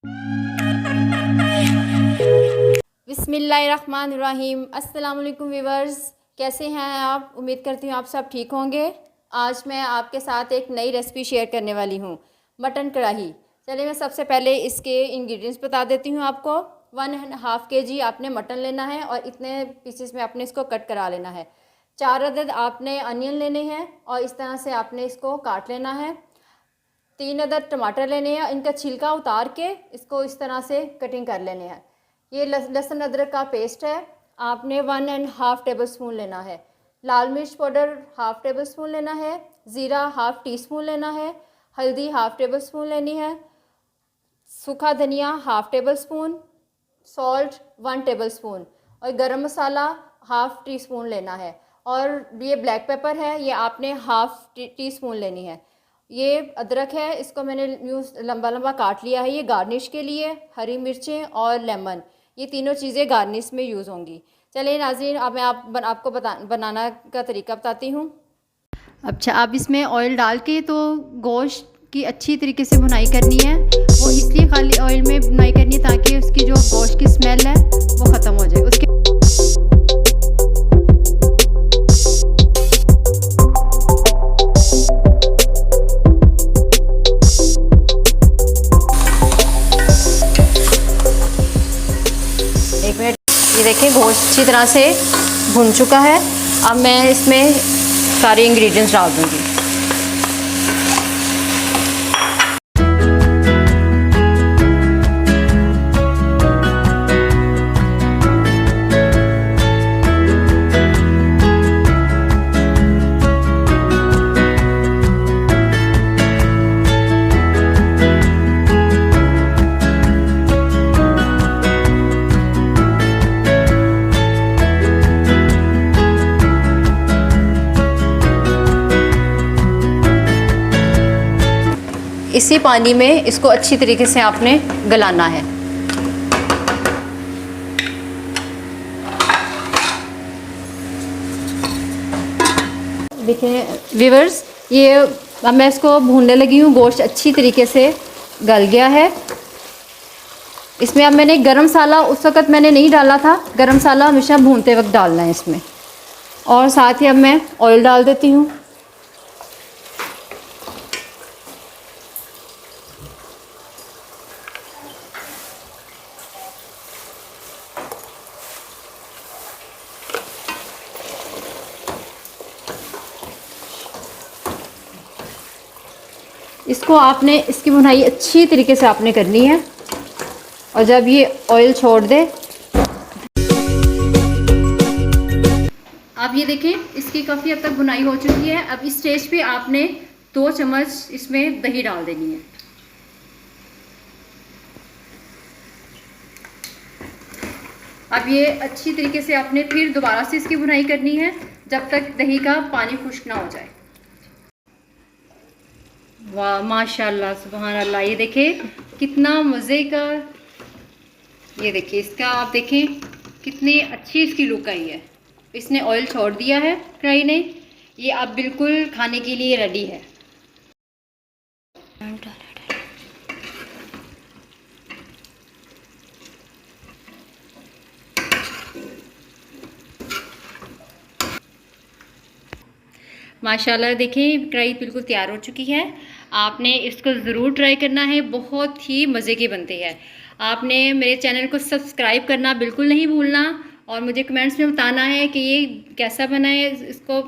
बिस्मिल्लाहिर्रहमानिर्रहीम। अस्सलाम वालेकुम व्यूअर्स, कैसे हैं आप? उम्मीद करती हूँ आप सब ठीक होंगे। आज मैं आपके साथ एक नई रेसिपी शेयर करने वाली हूँ, मटन कढ़ाई। चलिए मैं सबसे पहले इसके इंग्रेडिएंट्स बता देती हूँ आपको। 1.5 kg आपने मटन लेना है और इतने पीसेस में आपने इसको कट करा लेना है। 4 अदद आपने अनियन लेने हैं और इस तरह से आपने इसको काट लेना है। 3 अदद टमाटर लेने हैं, इनका छिलका उतार के इसको इस तरह से कटिंग कर लेने हैं। ये लहसुन अदरक का पेस्ट है, आपने 1.5 टेबल स्पून लेना है। लाल मिर्च पाउडर 1/2 टेबल स्पून लेना है। ज़ीरा 1/2 टीस्पून लेना है। हल्दी 1/2 टेबल स्पून लेनी है। सूखा धनिया 1/2 table spoon. Salt 1 table spoon और गरम मसाला 1/2 टीस्पून लेना है। और ये ब्लैक पेपर है, ये आपने 1/2 टीस्पून लेनी है। ये अदरक है, इसको मैंने यूँ लंबा लंबा काट लिया है। ये गार्निश के लिए हरी मिर्चें और लेमन, ये तीनों चीज़ें गार्निश में यूज़ होंगी। चलिए नाज़रीन, अब मैं आपको बनाना का तरीका बताती हूँ। अच्छा, आप इसमें ऑयल डाल के तो गोश्त की अच्छी तरीके से भुनाई करनी है। वो इसलिए खाली ऑयल में भुनाई करनी है ताकि उसकी जो गोश्त की स्मेल है वो ख़त्म हो जाए। उसके एक मिनट, ये देखिए गोश्त अच्छी तरह से भुन चुका है। अब मैं इसमें सारे इंग्रेडिएंट्स डाल दूँगी। इसी पानी में इसको अच्छी तरीके से आपने गलाना है। देखिए व्यूअर्स, ये अब मैं इसको भूनने लगी हूँ। गोश्त अच्छी तरीके से गल गया है। इसमें अब मैंने गरम मसाला उस वक़्त मैंने नहीं डाला था। गरम मसाला हमेशा भूनते वक्त डालना है इसमें। और साथ ही अब मैं ऑयल डाल देती हूँ। इसको आपने इसकी भुनाई अच्छी तरीके से आपने करनी है। और जब ये ऑयल छोड़ दे, आप ये देखें इसकी काफ़ी हद तक भुनाई हो चुकी है। अब इस स्टेज पे आपने 2 चम्मच इसमें दही डाल देनी है। अब ये अच्छी तरीके से आपने फिर दोबारा से इसकी भुनाई करनी है जब तक दही का पानी खुश्क ना हो जाए। वाह माशाल्लाह, सुभान अल्लाह। ये देखिए कितना मज़े का, ये देखिए इसका आप देखें कितनी अच्छी इसकी लुक आई है। इसने ऑयल छोड़ दिया है कढ़ाई ने। ये अब बिल्कुल खाने के लिए रेडी है। माशाल्लाह देखिए कढ़ाई बिल्कुल तैयार हो चुकी है। आपने इसको ज़रूर ट्राई करना है, बहुत ही मज़े की बनती है। आपने मेरे चैनल को सब्सक्राइब करना बिल्कुल नहीं भूलना और मुझे कमेंट्स में बताना है कि ये कैसा बना है। इसको